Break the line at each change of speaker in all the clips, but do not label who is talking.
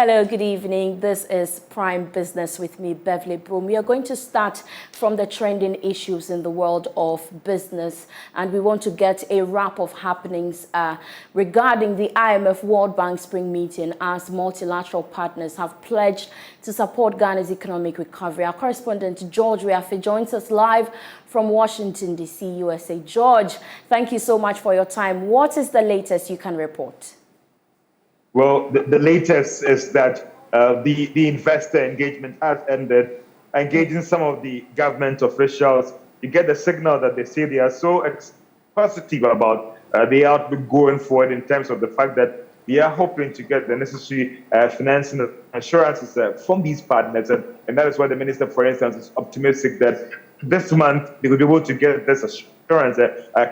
Hello, good evening. This is Prime Business with me, Beverly Broohm. We are going to start from the trending issues in the world of business, and we want to get a wrap of happenings regarding the IMF World Bank Spring Meeting, as multilateral partners have pledged to support Ghana's economic recovery. Our correspondent, George Weafe, joins us live from Washington, D.C., USA. George, thank you so much for your time. What is the latest you can report?
Well, the latest is that the investor engagement has ended. Engaging some of the government officials, you get the signal that they say they are so positive about the outlook going forward in terms of the fact that they are hoping to get the necessary financing assurances from these partners. And that is why the minister, for instance, is optimistic that this month they will be able to get this assurance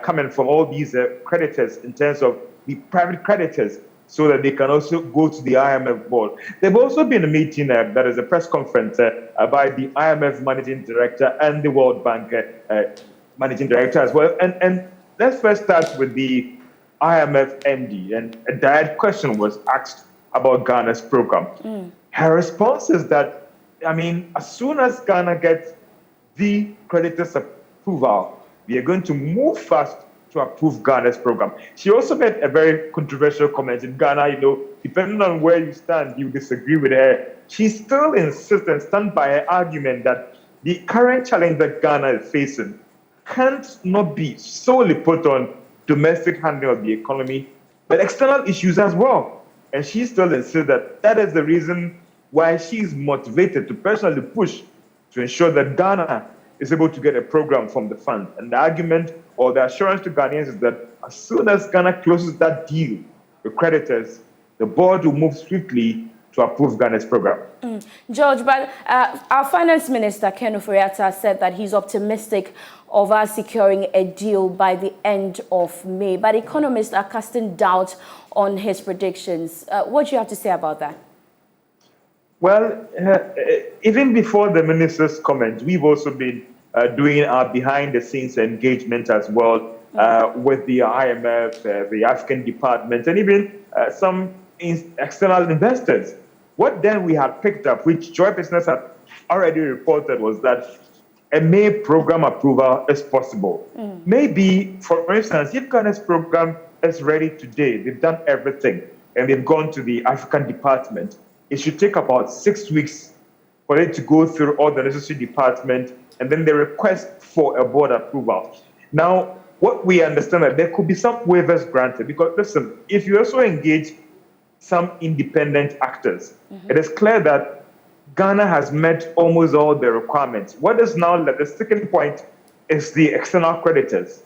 coming from all these creditors in terms of the private creditors, so that they can also go to the IMF board. There's also been a meeting that is a press conference by the IMF managing director and the World Bank managing director as well. And let's first start with the IMF MD. And a direct question was asked about Ghana's program. Her response is that, as soon as Ghana gets the creditors' approval, we are going to move fast to approve Ghana's program. She also made a very controversial comment. In Ghana, depending on where you stand, you disagree with her. She still insists and stands by her argument that the current challenge that Ghana is facing can't not be solely put on domestic handling of the economy, but external issues as well. And she still insists that that is the reason why she is motivated to personally push to ensure that Ghana is able to get a program from the fund. And the argument or the assurance to Ghanaians is that as soon as Ghana closes that deal with creditors, the board will move swiftly to approve Ghana's program.
George, but our finance minister, Ken Ofori-Atta, said that he's optimistic of us securing a deal by the end of May. But economists are casting doubt on his predictions. What do you have to say about that?
Well, even before the minister's comment, we've also been doing our behind-the-scenes engagement as well with the IMF, the African department, and even some external investors. What then we had picked up, which Joy Business had already reported, was that a May program approval is possible. Maybe, for instance, if Ghana's program is ready today, they've done everything, and they've gone to the African department, it should take about 6 weeks for it to go through all the necessary departments, and then the request for a board approval. Now, what we understand that there could be some waivers granted, because listen, if you also engage some independent actors, it is clear that Ghana has met almost all the requirements. What is now the sticking point is the external creditors,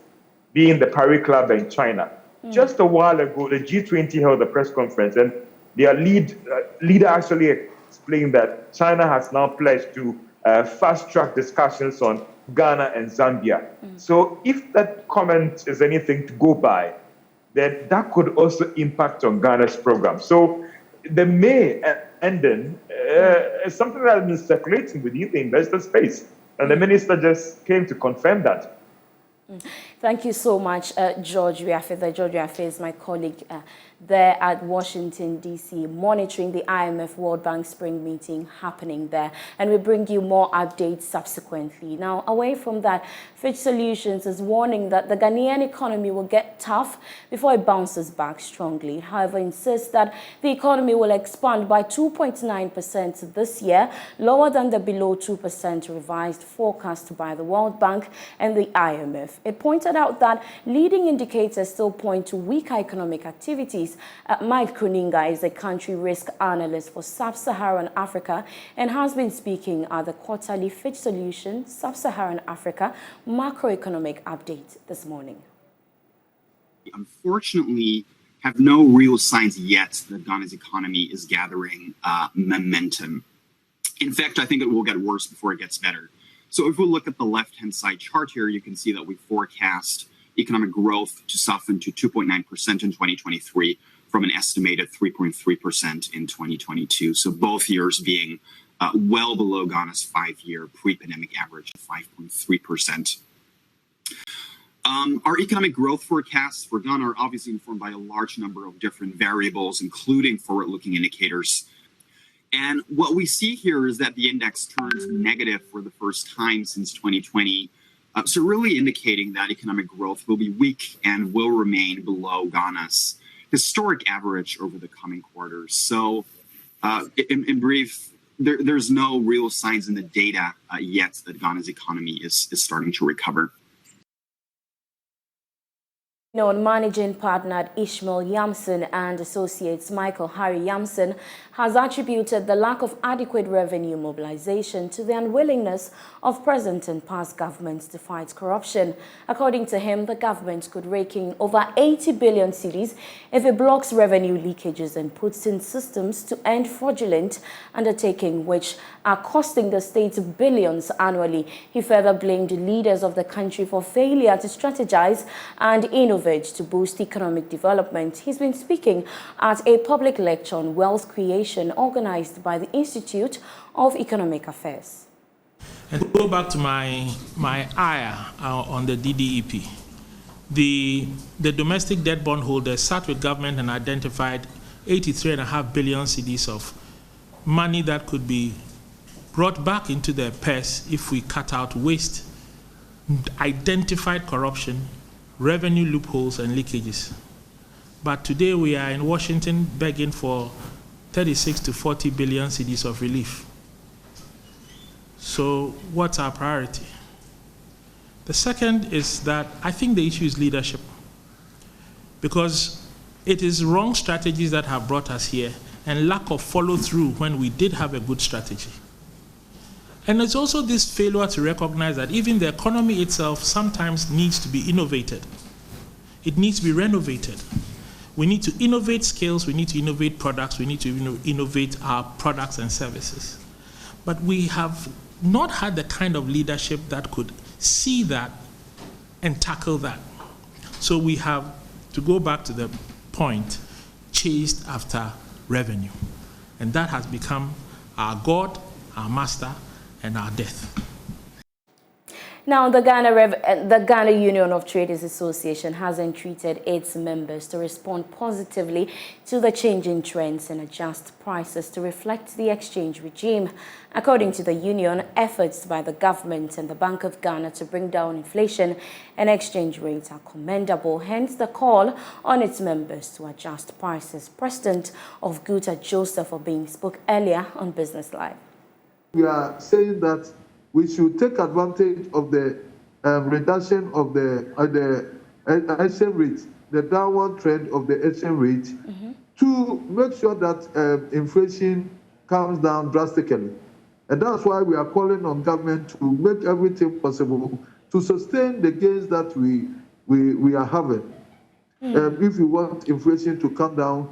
being the Paris Club and China. Just a while ago, the G20 held a press conference, and their leader actually explained that China has now pledged to fast-track discussions on Ghana and Zambia. So if that comment is anything to go by, then that could also impact on Ghana's program. So the May ending is something that has been circulating within the investor space, and the minister just came to confirm that.
Thank you so much, George Weafe. George Weafe is my colleague there at Washington, D.C., monitoring the IMF World Bank Spring Meeting happening there. And we'll bring you more updates subsequently. Now, away from that, Fitch Solutions is warning that the Ghanaian economy will get tough before it bounces back strongly. However, insists that the economy will expand by 2.9% this year, lower than the below 2% revised forecast by the World Bank and the IMF. It pointed out that leading indicators still point to weaker economic activities. Mike Kuninga is a country risk analyst for Sub-Saharan Africa and has been speaking at the quarterly Fitch Solutions Sub-Saharan Africa macroeconomic update this morning.
Unfortunately, have no real signs yet that Ghana's economy is gathering momentum. In fact, I think it will get worse before it gets better. So if we look at the left-hand side chart here, you can see that we forecast economic growth to soften to 2.9% in 2023 from an estimated 3.3% in 2022. So both years being well below Ghana's 5-year pre-pandemic average of 5.3%. Our economic growth forecasts for Ghana are obviously informed by a large number of different variables, including forward-looking indicators. And what we see here is that the index turns negative for the first time since 2020. So really indicating that economic growth will be weak and will remain below Ghana's historic average over the coming quarters. So in brief, there's no real signs in the data yet that Ghana's economy is starting to recover.
Managing partner at Ishmael Yamson and Associates Michael Harry Yamson has attributed the lack of adequate revenue mobilization to the unwillingness of present and past governments to fight corruption. According to him, the government could rake in over 80 billion cedis if it blocks revenue leakages and puts in systems to end fraudulent undertaking which are costing the state billions annually. He further blamed leaders of the country for failure to strategize and innovate to boost economic development. He's been speaking at a public lecture on wealth creation organized by the Institute of Economic Affairs.
And to go back to my ire on the DDEP, the domestic debt bondholders sat with government and identified 83.5 billion cedis of money that could be brought back into their purse if we cut out waste, identified corruption, revenue loopholes and leakages. But today we are in Washington begging for 36 to 40 billion cedis of relief. So what's our priority? The second is that I think the issue is leadership, because it is wrong strategies that have brought us here and lack of follow through when we did have a good strategy. And it's also this failure to recognize that even the economy itself sometimes needs to be innovated. It needs to be renovated. We need to innovate skills, we need to innovate products, we need to innovate our products and services. But we have not had the kind of leadership that could see that and tackle that. So we have, to go back to the point, chased after revenue. And that has become our God, our master, and our death.
Now, the Ghana Union of Traders Association has entreated its members to respond positively to the changing trends and adjust prices to reflect the exchange regime. According to the union, efforts by the government and the Bank of Ghana to bring down inflation and exchange rates are commendable, hence the call on its members to adjust prices. President of GUTA, Joseph Obing, spoke earlier on Business Live.
We are saying that we should take advantage of the reduction of the exchange rate, the downward trend of the exchange rate, to make sure that inflation comes down drastically. And that's why we are calling on government to make everything possible to sustain the gains that we are having. If we want inflation to come down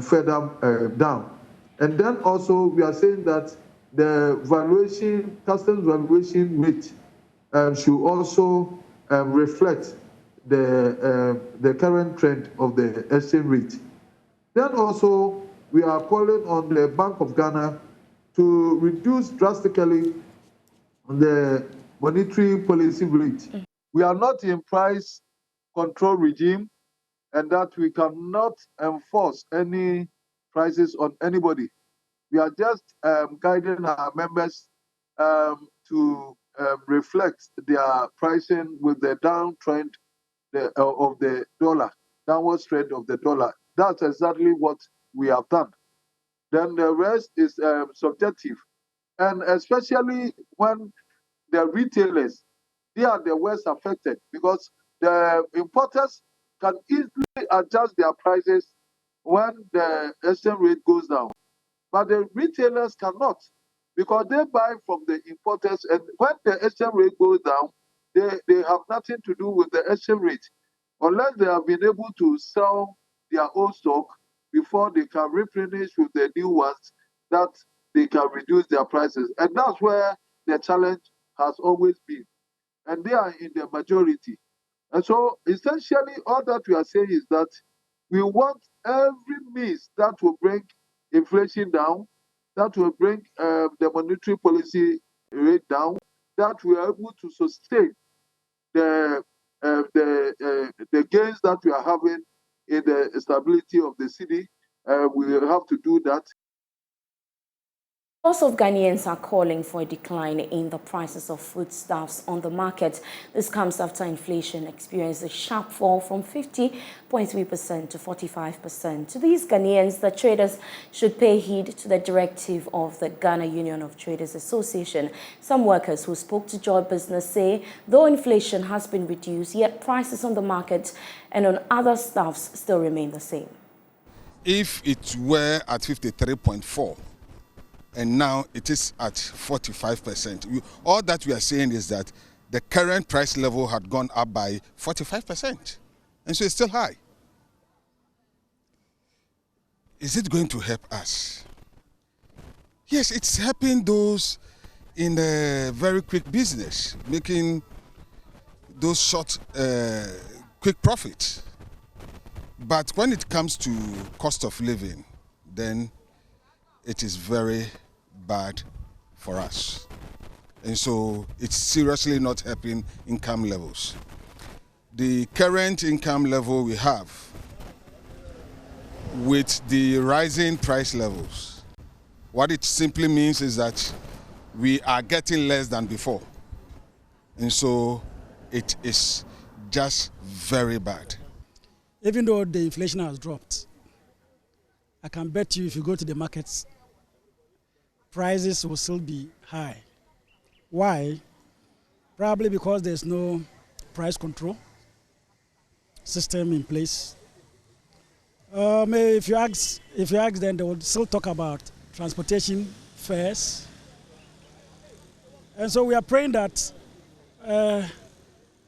further down. And then also we are saying that the valuation, customs valuation rate should also reflect the current trend of the exchange rate. Then also, we are calling on the Bank of Ghana to reduce drastically the monetary policy rate. We are not in price control regime, and that we cannot enforce any prices on anybody. We are just guiding our members to reflect their pricing with the downtrend of the dollar, downward trend of the dollar. That's exactly what we have done. Then the rest is subjective. And especially when the retailers, they are the worst affected, because the importers can easily adjust their prices when the exchange rate goes down. But the retailers cannot, because they buy from the importers, and when the exchange rate goes down, they have nothing to do with the exchange rate, unless they have been able to sell their own stock before they can replenish with the new ones, that they can reduce their prices. And that's where the challenge has always been. And they are in the majority. And so essentially all that we are saying is that we want every means that will bring inflation down, that will bring the monetary policy rate down, that we are able to sustain the gains that we are having in the stability of the city. We have to do that.
Lots of Ghanaians are calling for a decline in the prices of foodstuffs on the market. This comes after inflation experienced a sharp fall from 50.3% to 45%. To these Ghanaians, the traders should pay heed to the directive of the Ghana Union of Traders Association. Some workers who spoke to Joy Business say, though inflation has been reduced, yet prices on the market and on other stuffs still remain the same.
If it were at 53.4, and now it is at 45%. All that we are saying is that the current price level had gone up by 45%, and so it's still high. Is it going to help us? Yes, it's helping those in a very quick business, making those short, quick profits. But when it comes to cost of living, then it is very bad for us. And so it's seriously not helping income levels. The current income level we have with the rising price levels, what it simply means is that we are getting less than before. And so it is just very bad.
Even though the inflation has dropped, I can bet you if you go to the markets, prices will still be high. Why? Probably because there's no price control system in place. If you ask them, they will still talk about transportation fares. And so we are praying that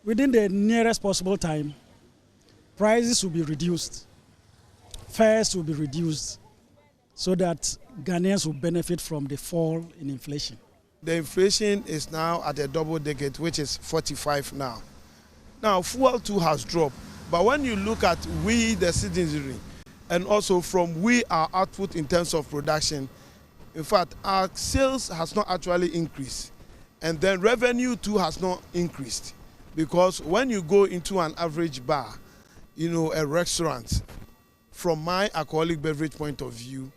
within the nearest possible time, prices will be reduced, fares will be reduced, so that Ghanaians will benefit from the fall in inflation.
The inflation is now at a double digit, which is 45 now. Now, fuel too has dropped, but when you look at we, the citizenry, and also from our output in terms of production, in fact, our sales has not actually increased, and then revenue too has not increased, because when you go into an average bar, a restaurant, from my alcoholic beverage point of view,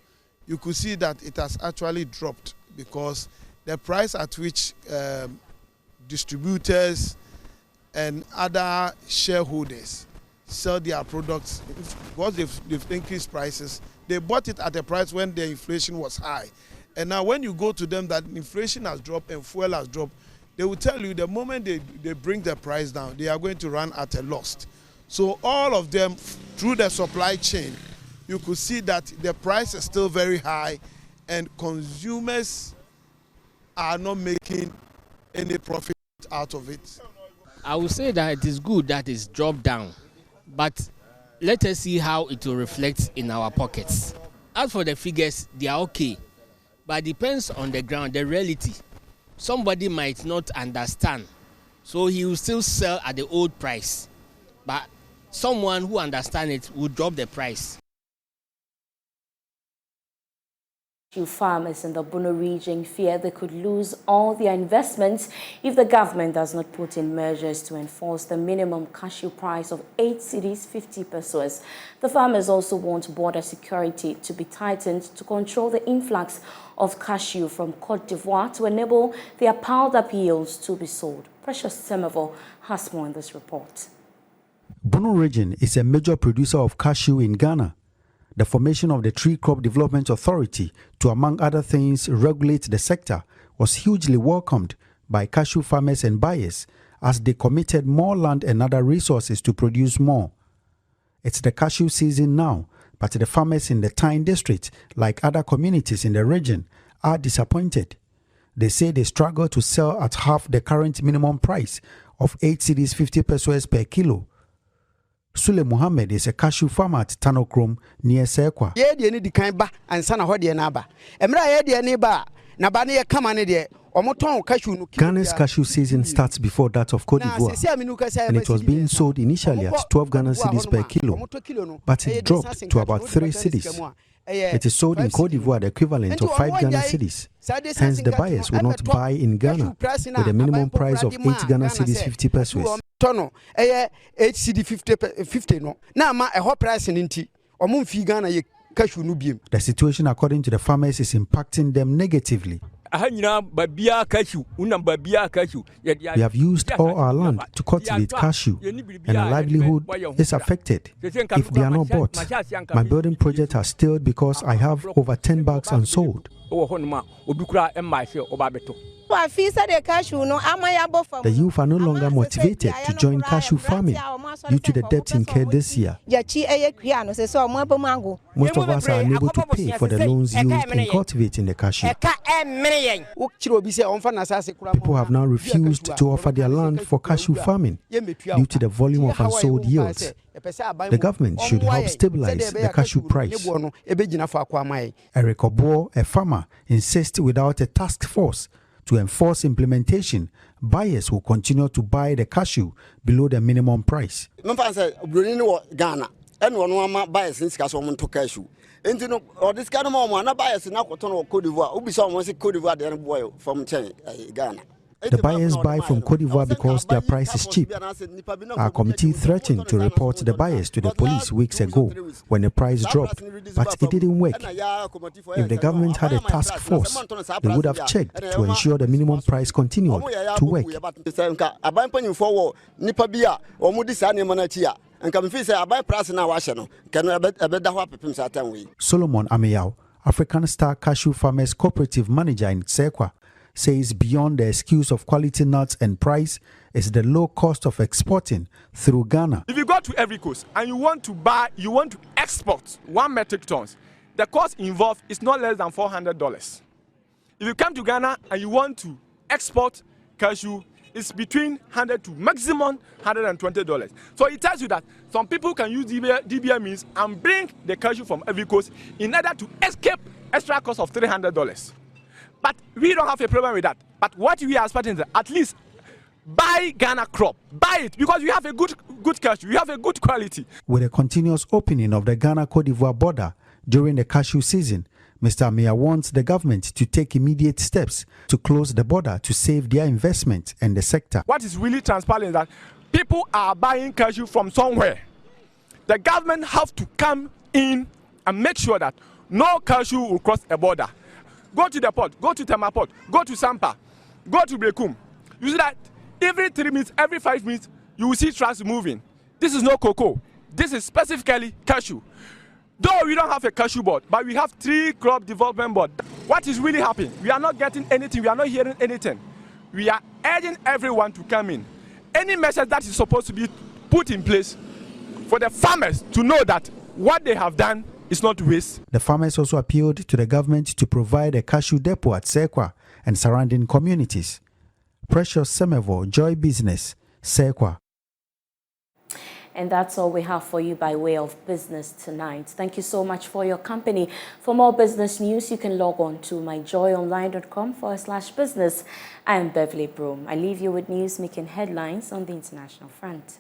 you could see that it has actually dropped because the price at which distributors and other shareholders sell their products, because they've increased prices, they bought it at a price when the inflation was high. And now when you go to them that inflation has dropped and fuel has dropped, they will tell you the moment they bring the price down, they are going to run at a loss. So all of them, through the supply chain, you could see that the price is still very high and consumers are not making any profit out of it.
I would say that it is good that it's dropped down, but let us see how it will reflect in our pockets. As for the figures, they are okay, but it depends on the ground, the reality. Somebody might not understand, so he will still sell at the old price, but someone who understands it will drop the price.
Farmers in the Bono region fear they could lose all their investments if the government does not put in measures to enforce the minimum cashew price of 8 cedis 50 pesos. The farmers also want border security to be tightened to control the influx of cashew from Cote d'Ivoire to enable their piled-up yields to be sold. Precious Semevo has more in this report.
Bono region is a major producer of cashew in Ghana. The formation of the Tree Crop Development Authority to, among other things, regulate the sector was hugely welcomed by cashew farmers and buyers as they committed more land and other resources to produce more. It's the cashew season now, but the farmers in the Tyne district, like other communities in the region, are disappointed. They say they struggle to sell at half the current minimum price of 8 cedis 50 pesos per kilo. Sule Muhammad is a cashew farmer at Tanokrom near Sekwa. Ghana's cashew season starts before that of Cote d'Ivoire, and it was being sold initially at 12 Ghana cedis per kilo, but it dropped to about 3 cedis. It is sold in Cote d'Ivoire the equivalent of 5 Ghana cedis. Hence, the buyers will not buy in Ghana with a minimum price of 8 Ghana cedis 50 pesos.
8 cedi 50 no na ma e ho price ninti omo mfi Ghana ye cashew no biem.
The situation, according to the farmers, is impacting them negatively. We have used all our land to cultivate cashew, and our livelihood is affected if they are not bought. My building project has stalled because I have over 10 bags unsold. The youth are no longer motivated to join cashew farming due to the debt incurred this year. Most of us are unable to pay for the loans used in cultivating the cashew. People have now refused to offer their land for cashew farming due to the volume of unsold yields. The government should help stabilize the cashew price. Eric Obo, a farmer, insists without a task force to enforce implementation, buyers will continue to buy the cashew below the minimum price. The buyers buy from Cote d'Ivoire because their price is cheap. Our committee threatened to report the buyers to the police weeks ago when the price dropped, but it didn't work. If the government had a task force, they would have checked to ensure the minimum price continued to work. Solomon Ameyao, African Star Cashew Farmers Cooperative Manager in Sekwa, says beyond the excuse of quality nuts and price is the low cost of exporting through Ghana.
If you go to every coast and you want to export 1 metric tons, the cost involved is not less than $400. If you come to Ghana and you want to export cashew, it's between $100 to maximum $120. So it tells you that some people can use DBA means and bring the cashew from every coast in order to escape extra cost of $300. But we don't have a problem with that. But what we are expecting is at least buy Ghana crop. Buy it because we have a good cashew. We have a good quality.
With a continuous opening of the Ghana-Cote d'Ivoire border during the cashew season, Mr. Amia wants the government to take immediate steps to close the border to save their investment and the sector.
What is really transparent is that people are buying cashew from somewhere. The government have to come in and make sure that no cashew will cross a border. Go to the port, go to Tema Port, go to Sampa, go to Beverly. You see that every 3 minutes, every 5 minutes, you will see trucks moving. This is no cocoa. This is specifically cashew. Though we don't have a cashew board, but we have 3 crop development board. What is really happening? We are not getting anything. We are not hearing anything. We are urging everyone to come in. Any message that is supposed to be put in place for the farmers to know that what they have done is not waste.
The farmers also appealed to the government to provide a cashew depot at Sekwa and surrounding communities. Precious Semevo, Joy Business, Sekwa.
And that's all we have for you by way of business tonight. Thank you so much for your company. For more business news, you can log on to myjoyonline.com/business. I am Beverly Broohm. I leave you with news making headlines on the international front.